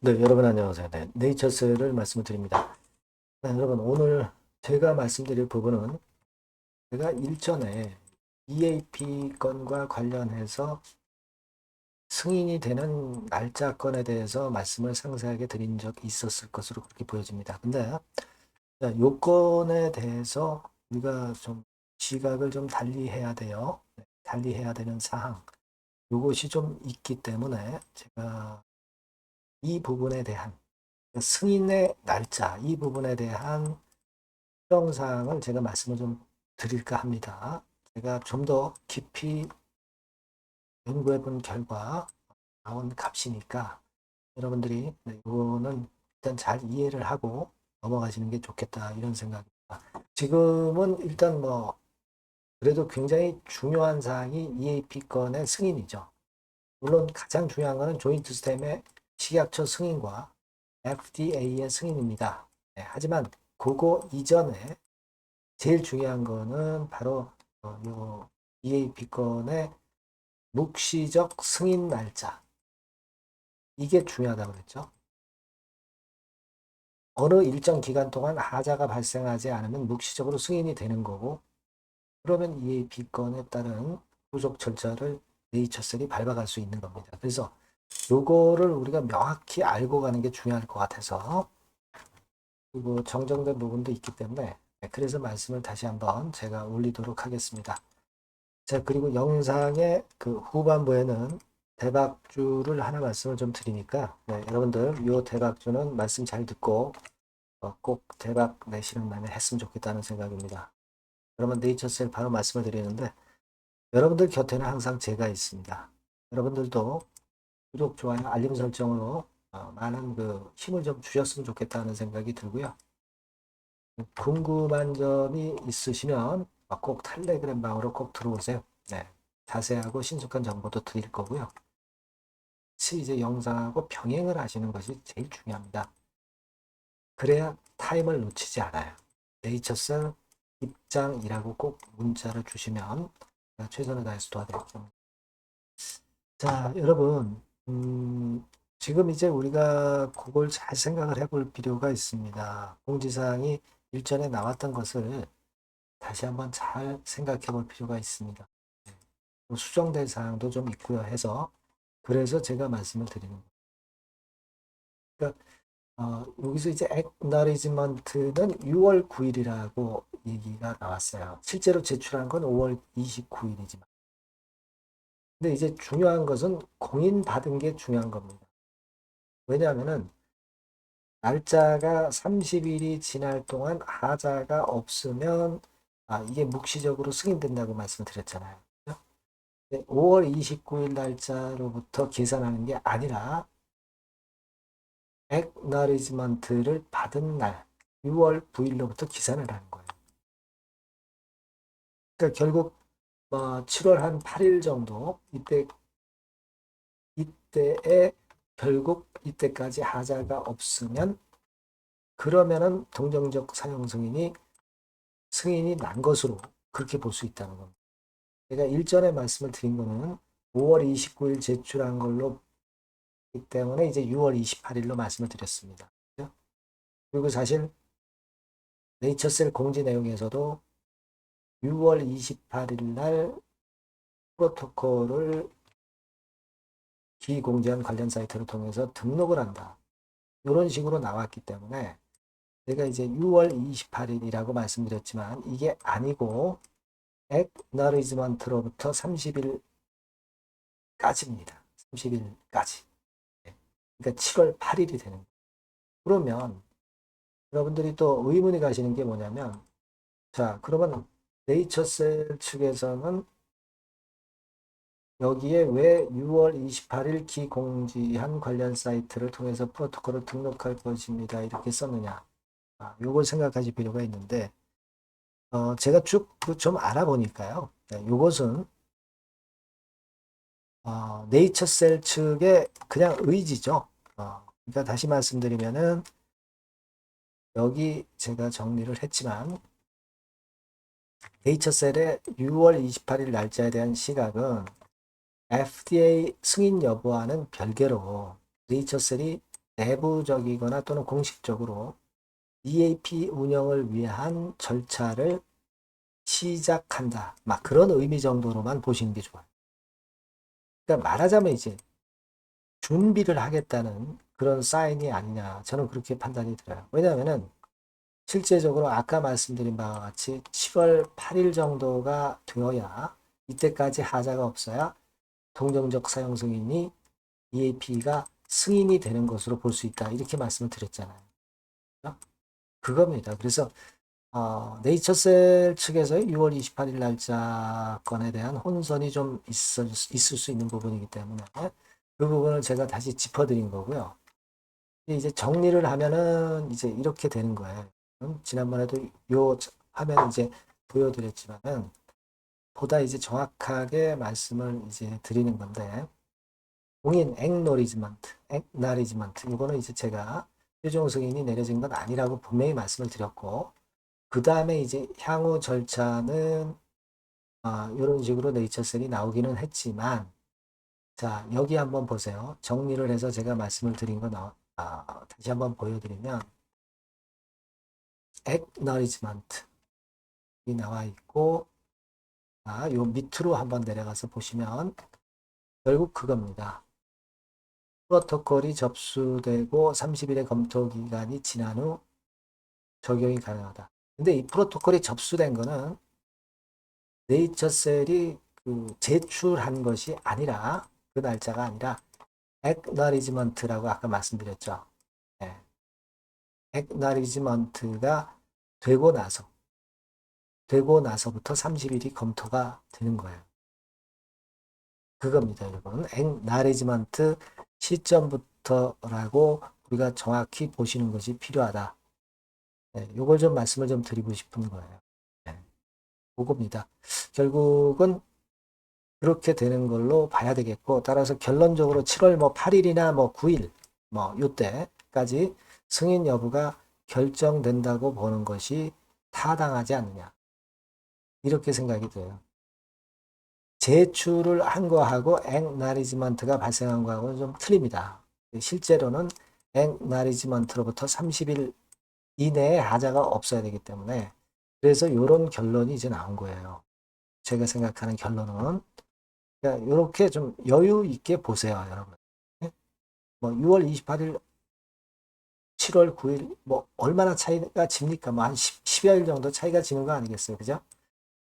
네, 여러분 안녕하세요. 네, 네이처스를 말씀을 드립니다. 네, 여러분 오늘 제가 말씀드릴 부분은 제가 일전에 EAP 건과 관련해서 승인이 되는 날짜 건에 대해서 말씀을 상세하게 드린 적이 있었을 것으로 그렇게 보여집니다. 근데 요건에 대해서 우리가 좀 시각을 좀 달리해야 돼요. 네, 달리해야 되는 사항. 요것이 좀 있기 때문에 제가 이 부분에 대한 승인의 날짜 이 부분에 대한 특성사항을 제가 말씀을 좀 드릴까 합니다. 제가 좀 더 깊이 연구해 본 결과 나온 값이니까 여러분들이 이거는 일단 잘 이해를 하고 넘어가시는 게 좋겠다 이런 생각입니다. 지금은 일단 뭐 그래도 굉장히 중요한 사항이 EAP 건의 승인이죠. 물론 가장 중요한 것은 조인트 스템의 식약처 승인과 FDA의 승인입니다. 네, 하지만 그거 이전에 제일 중요한 거는 바로 요 EAP 건의 묵시적 승인 날짜. 이게 중요하다고 그랬죠. 어느 일정 기간 동안 하자가 발생하지 않으면 묵시적으로 승인이 되는 거고, 그러면 EAP 건에 따른 후속 절차를 네이처셀이 밟아갈 수 있는 겁니다. 그래서 요거를 우리가 명확히 알고 가는 게 중요할 것 같아서 그리고 정정된 부분도 있기 때문에 그래서 말씀을 다시 한번 제가 올리도록 하겠습니다. 자, 그리고 영상의 그 후반부에는 대박주를 하나 말씀을 좀 드리니까, 네, 여러분들, 요 대박주는 말씀 잘 듣고, 꼭 대박 내시는 날에 했으면 좋겠다는 생각입니다. 그러면 네이처셀 바로 말씀을 드리는데, 여러분들 곁에는 항상 제가 있습니다. 여러분들도 구독, 좋아요, 알림 설정으로 많은 그 힘을 좀 주셨으면 좋겠다는 생각이 들고요. 궁금한 점이 있으시면 꼭 텔레그램 방으로 꼭 들어오세요. 네. 자세하고 신속한 정보도 드릴 거고요. 같이 이제 영상하고 병행을 하시는 것이 제일 중요합니다. 그래야 타임을 놓치지 않아요. 네이처셀 입장이라고 꼭 문자를 주시면 최선을 다해서 도와드릴게요. 자, 여러분, 지금 이제 우리가 그걸 잘 생각을 해볼 필요가 있습니다. 공지사항이 일전에 나왔던 것을 다시 한번 잘 생각해 볼 필요가 있습니다. 수정된 사항도 좀 있고요 해서 그래서 제가 말씀을 드리는 거예요. 그러니까 여기서 이제 acknowledgement는 6월 9일이라고 얘기가 나왔어요. 실제로 제출한 건 5월 29일이지만. 근데 이제 중요한 것은 공인받은 게 중요한 겁니다. 왜냐하면은 날짜가 30일이 지날 동안 하자가 없으면 이게 묵시적으로 승인된다고 말씀드렸잖아요. 5월 29일 날짜로부터 계산하는 게 아니라 acknowledgement를 받은 날 6월 9일로부터 계산을 하는 거예요. 그러니까 결국 7월 한 8일 정도 이때에 결국 이때까지 하자가 없으면 그러면은 동정적 사용 승인이 난 것으로 그렇게 볼 수 있다는 겁니다. 제가 일전에 말씀을 드린 거는 5월 29일 제출한 걸로 기 때문에 이제 6월 28일로 말씀을 드렸습니다. 그리고 사실 네이처셀 공지 내용에서도 6월 28일 날 프로토콜을 기공지한 관련 사이트를 통해서 등록을 한다. 이런 식으로 나왔기 때문에 제가 이제 6월 28일이라고 말씀드렸지만 이게 아니고 acknowledgement로부터 30일까지입니다. 30일까지. 그러니까 7월 8일이 되는 거예요. 그러면 여러분들이 또 의문이 가시는 게 뭐냐면 자, 그러면 네이처셀 측에서는 여기에 왜 6월 28일 기공지한 관련 사이트를 통해서 프로토콜을 등록할 것입니다. 이렇게 썼느냐. 요걸 생각하실 필요가 있는데, 제가 쭉 좀 알아보니까요. 네, 요것은, 네이처셀 측의 그냥 의지죠. 그러니까 다시 말씀드리면은, 여기 제가 정리를 했지만, 네이처셀의 6월 28일 날짜에 대한 시각은 FDA 승인 여부와는 별개로 네이처셀이 내부적이거나 또는 공식적으로 EAP 운영을 위한 절차를 시작한다. 막 그런 의미 정도로만 보시는 게 좋아요. 그러니까 말하자면 이제 준비를 하겠다는 그런 사인이 아니냐. 저는 그렇게 판단이 들어요. 왜냐하면은 실제적으로 아까 말씀드린 바와 같이 7월 8일 정도가 되어야 이때까지 하자가 없어야 동정적 사용 승인이 EAP가 승인이 되는 것으로 볼 수 있다. 이렇게 말씀을 드렸잖아요. 그겁니다. 그래서 네이처셀 측에서의 6월 28일 날짜 건에 대한 혼선이 좀 있을 수 있는 부분이기 때문에 그 부분을 제가 다시 짚어드린 거고요. 이제 정리를 하면은 이제 이렇게 되는 거예요. 지난번에도 요 화면 이제 보여드렸지만은 보다 이제 정확하게 말씀을 이제 드리는 건데 공인 액나리지먼트 이거는 이제 제가 최종 승인이 내려진 건 아니라고 분명히 말씀을 드렸고 그 다음에 이제 향후 절차는 이런 식으로 네이처셀이 나오기는 했지만 자 여기 한번 보세요. 정리를 해서 제가 말씀을 드린 거 다시 한번 보여드리면 acknowledgement 이 나와 있고 요 밑으로 한번 내려가서 보시면 결국 그겁니다. 프로토콜이 접수되고 30일의 검토 기간이 지난 후 적용이 가능하다. 근데 이 프로토콜이 접수된 거는 네이처셀이 그 제출한 것이 아니라 그 날짜가 아니라 acknowledgement라고 아까 말씀드렸죠. 네. acknowledgement가 되고 나서부터 30일이 검토가 되는 거예요. 그겁니다, 여러분. acknowledgement 시점부터라고 우리가 정확히 보시는 것이 필요하다. 네, 요걸 좀 말씀을 좀 드리고 싶은 거예요. 네, 그겁니다. 결국은 그렇게 되는 걸로 봐야 되겠고, 따라서 결론적으로 7월 뭐 8일이나 뭐 9일, 뭐 요때까지 승인 여부가 결정된다고 보는 것이 타당하지 않느냐. 이렇게 생각이 돼요. 제출을 한 거하고 acknowledgement가 발생한 거하고는 좀 틀립니다. 실제로는 acknowledgement로부터 30일 이내에 하자가 없어야 되기 때문에 그래서 이런 결론이 이제 나온 거예요. 제가 생각하는 결론은 그러니까 이렇게 좀 여유 있게 보세요, 여러분. 뭐 6월 28일, 7월 9일 뭐 얼마나 차이가 집니까? 뭐 한 10여일 정도 차이가 지는 거 아니겠어요, 그죠?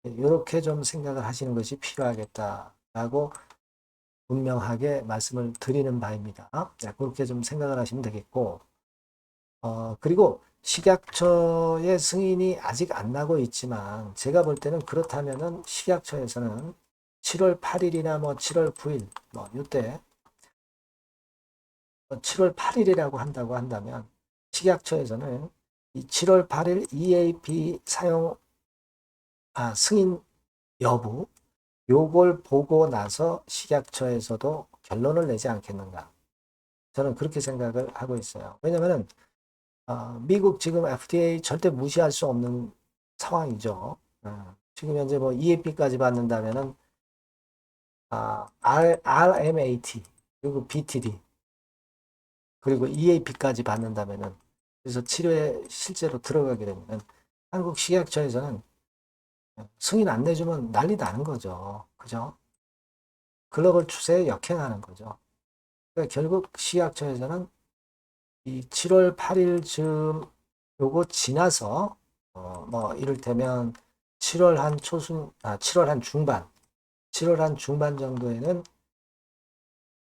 이렇게 좀 생각을 하시는 것이 필요하겠다라고 분명하게 말씀을 드리는 바입니다. 그렇게 좀 생각을 하시면 되겠고, 그리고 식약처의 승인이 아직 안 나고 있지만, 제가 볼 때는 그렇다면은 식약처에서는 7월 8일이나 뭐 7월 9일, 뭐 이때 7월 8일이라고 한다고 한다면, 식약처에서는 이 7월 8일 EAP 사용, 승인 여부, 요걸 보고 나서 식약처에서도 결론을 내지 않겠는가. 저는 그렇게 생각을 하고 있어요. 왜냐면은, 미국 지금 FDA 절대 무시할 수 없는 상황이죠. 지금 현재 뭐 EAP까지 받는다면은, RMAT, 그리고 BTD, 그리고 EAP까지 받는다면은, 그래서 치료에 실제로 들어가게 되면은, 한국 식약처에서는 승인 안 내주면 난리 나는 거죠. 그죠? 글로벌 추세에 역행하는 거죠. 그러니까 결국 식약처에서는 이 7월 8일쯤 요거 지나서 뭐 이를테면 7월 한 초순 7월 한 중반 7월 한 중반 정도에는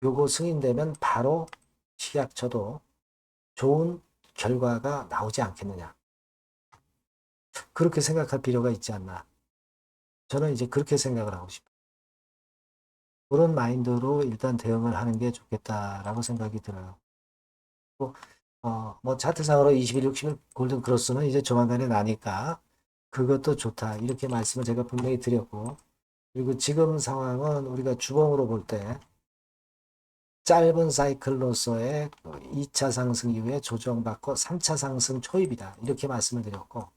요거 승인되면 바로 식약처도 좋은 결과가 나오지 않겠느냐. 그렇게 생각할 필요가 있지 않나. 저는 이제 그렇게 생각을 하고 싶어요. 그런 마인드로 일단 대응을 하는 게 좋겠다라고 생각이 들어요. 뭐 차트상으로 21, 60일 골든 크로스는 이제 조만간에 나니까 그것도 좋다. 이렇게 말씀을 제가 분명히 드렸고 그리고 지금 상황은 우리가 주봉으로 볼 때 짧은 사이클로서의 2차 상승 이후에 조정받고 3차 상승 초입이다. 이렇게 말씀을 드렸고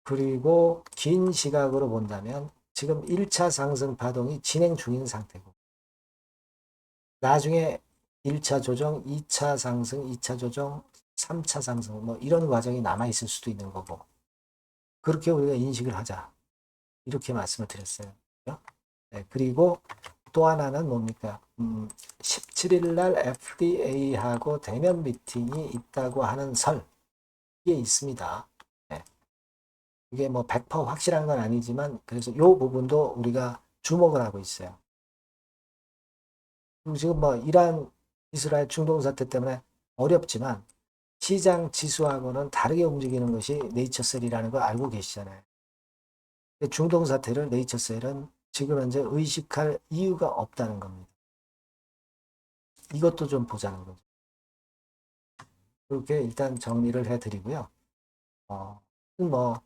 그리고 긴 시각으로 본다면 지금 1차 상승 파동이 진행 중인 상태고 나중에 1차 조정, 2차 상승, 2차 조정, 3차 상승 뭐 이런 과정이 남아 있을 수도 있는 거고 그렇게 우리가 인식을 하자. 이렇게 말씀을 드렸어요. 네, 그리고 또 하나는 뭡니까? 17일 날 FDA하고 대면 미팅이 있다고 하는 설 이게 있습니다. 네. 이게 뭐 100% 확실한 건 아니지만 그래서 이 부분도 우리가 주목을 하고 있어요. 그리고 지금 뭐 이란 이스라엘 중동 사태 때문에 어렵지만 시장 지수하고는 다르게 움직이는 것이 네이처셀이라는 걸 알고 계시잖아요. 중동 사태를 네이처셀은 지금 현재 의식할 이유가 없다는 겁니다. 이것도 좀 보자는 거죠. 그렇게 일단 정리를 해드리고요. 뭐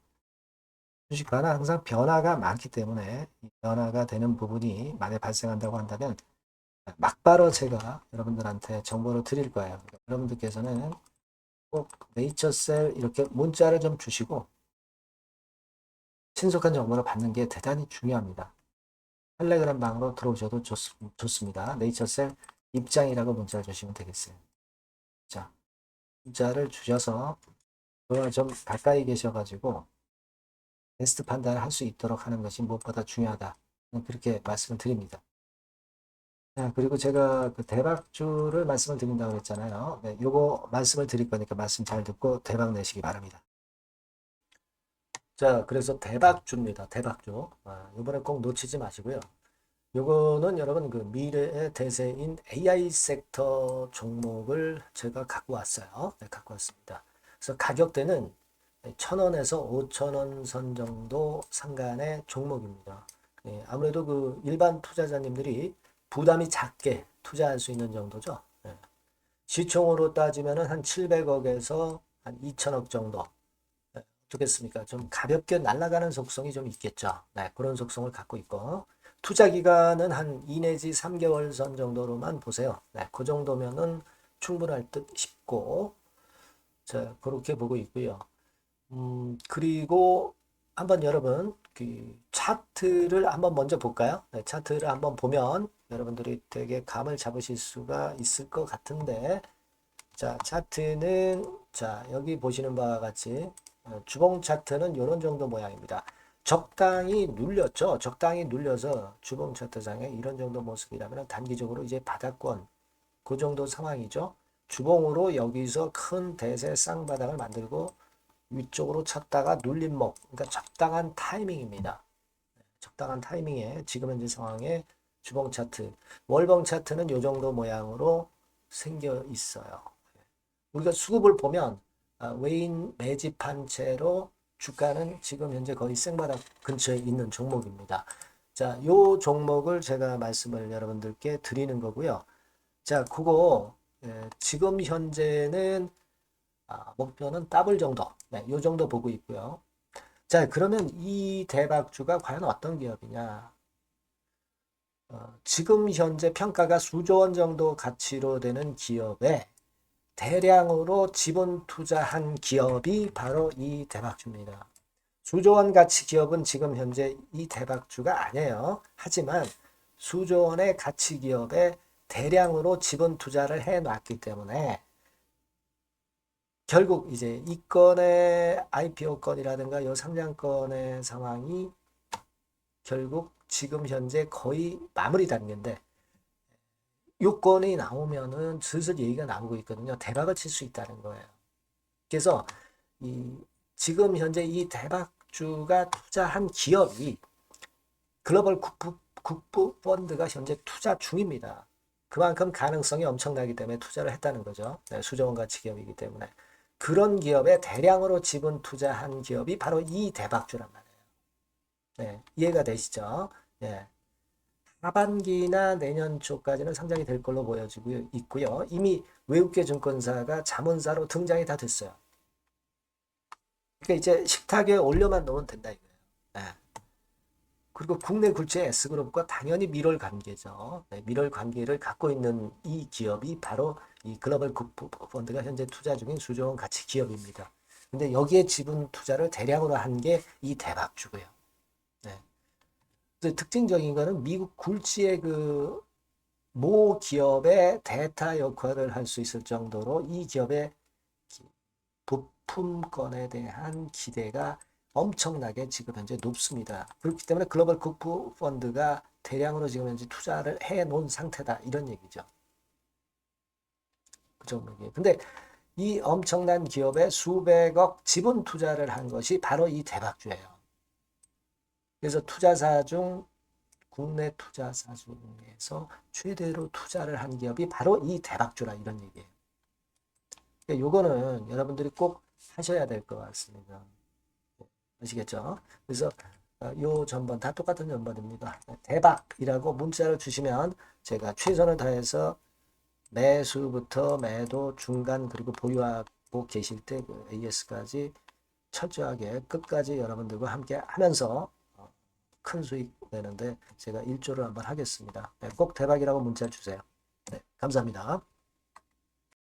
주식과는 항상 변화가 많기 때문에 변화가 되는 부분이 만약 발생한다고 한다면 막바로 제가 여러분들한테 정보를 드릴 거예요. 여러분들께서는 꼭 네이처셀 이렇게 문자를 좀 주시고 신속한 정보를 받는 게 대단히 중요합니다. 텔레그램 방으로 들어오셔도 좋습니다. 네이처셀 입장이라고 문자를 주시면 되겠어요. 자, 문자를 주셔서 저와 좀 가까이 계셔가지고 베스트 판단을 할 수 있도록 하는 것이 무엇보다 중요하다. 그렇게 말씀을 드립니다. 자, 그리고 제가 그 대박주를 말씀을 드린다고 했잖아요. 네, 요거 말씀을 드릴 거니까 말씀 잘 듣고 대박 내시기 바랍니다. 자, 그래서 대박주입니다. 대박주. 이번에 꼭 놓치지 마시고요. 요거는 여러분 그 미래의 대세인 AI 섹터 종목을 제가 갖고 왔어요. 네, 갖고 왔습니다. 그래서 가격대는 1,000원에서 5,000원 선 정도 상간의 종목입니다. 예, 아무래도 그 일반 투자자님들이 부담이 작게 투자할 수 있는 정도죠. 예. 시총으로 따지면은 한 700억에서 한 2천억 정도. 예, 어떻겠습니까? 좀 가볍게 날아가는 속성이 좀 있겠죠. 네, 그런 속성을 갖고 있고. 투자 기간은 한 2 내지 3개월 선 정도로만 보세요. 네, 그 정도면은 충분할 듯 싶고, 자, 그렇게 보고 있고요. 그리고 한번 여러분 그 차트를 한번 먼저 볼까요? 네, 차트를 한번 보면 여러분들이 되게 감을 잡으실 수가 있을 것 같은데 자, 차트는 자, 여기 보시는 바와 같이 주봉 차트는 이런 정도 모양입니다. 적당히 눌렸죠. 적당히 눌려서 주봉 차트상에 이런 정도 모습이라면 단기적으로 이제 바닥권 그 정도 상황이죠. 주봉으로 여기서 큰 대세 쌍바닥을 만들고 위쪽으로 쳤다가 눌림목, 그러니까 적당한 타이밍입니다. 적당한 타이밍에 지금 현재 상황에 주봉 차트, 월봉 차트는 이 정도 모양으로 생겨 있어요. 우리가 수급을 보면 외인 매집한 채로 주가는 지금 현재 거의 생바닥 근처에 있는 종목입니다. 자, 요 종목을 제가 말씀을 여러분들께 드리는 거고요. 자, 그거 지금 현재는 목표는 더블 정도, 네, 요 정도 보고 있고요. 자, 그러면 이 대박주가 과연 어떤 기업이냐? 지금 현재 평가가 수조 원 정도 가치로 되는 기업에 대량으로 지분 투자한 기업이 바로 이 대박주입니다. 수조 원 가치 기업은 지금 현재 이 대박주가 아니에요. 하지만 수조 원의 가치 기업에 대량으로 지분 투자를 해 놨기 때문에 결국 이제 이 건의 IPO 건이라든가 이 상장건의 상황이 결국 지금 현재 거의 마무리 단계인데 요건이 나오면은 슬슬 얘기가 나오고 있거든요. 대박을 칠 수 있다는 거예요. 그래서 이 지금 현재 이 대박주가 투자한 기업이 글로벌 국부 펀드가 현재 투자 중입니다. 그만큼 가능성이 엄청나기 때문에 투자를 했다는 거죠. 네, 수조원 가치 기업이기 때문에. 그런 기업에 대량으로 지분 투자한 기업이 바로 이 대박주란 말이에요. 네, 이해가 되시죠? 네. 하반기나 내년 초까지는 상장이 될 걸로 보여지고 있고요. 이미 외국계 증권사가 자문사로 등장이 다 됐어요. 그러니까 이제 식탁에 올려만 놓으면 된다 이거예요. 네. 그리고 국내 굴지의 S그룹과 당연히 밀월 관계죠. 네, 밀월 관계를 갖고 있는 이 기업이 바로 이 글로벌 펀드가 현재 투자 중인 수조 원 가치 기업입니다. 근데 여기에 지분 투자를 대량으로 한 게 이 대박주고요. 네. 특징적인 거는 미국 굴지의 그 모 기업의 대타 역할을 할 수 있을 정도로 이 기업의 부품권에 대한 기대가 엄청나게 지금 현재 높습니다. 그렇기 때문에 글로벌 국부 펀드가 대량으로 지금 현재 투자를 해 놓은 상태다. 이런 얘기죠. 그죠? 근데 이 엄청난 기업에 수백억 지분 투자를 한 것이 바로 이 대박주예요. 그래서 투자사 중 국내 투자사 중에서 최대로 투자를 한 기업이 바로 이 대박주라 이런 얘기예요. 그러니까 요거는 여러분들이 꼭 하셔야 될 것 같습니다. 아시겠죠? 그래서 요 전번 다 똑같은 전번입니다. 대박이라고 문자를 주시면 제가 최선을 다해서 매수부터 매도 중간 그리고 보유하고 계실 때 그 AS까지 철저하게 끝까지 여러분들과 함께 하면서 큰 수익 내는데 제가 일조를 한번 하겠습니다. 네, 꼭 대박이라고 문자 주세요. 네, 감사합니다.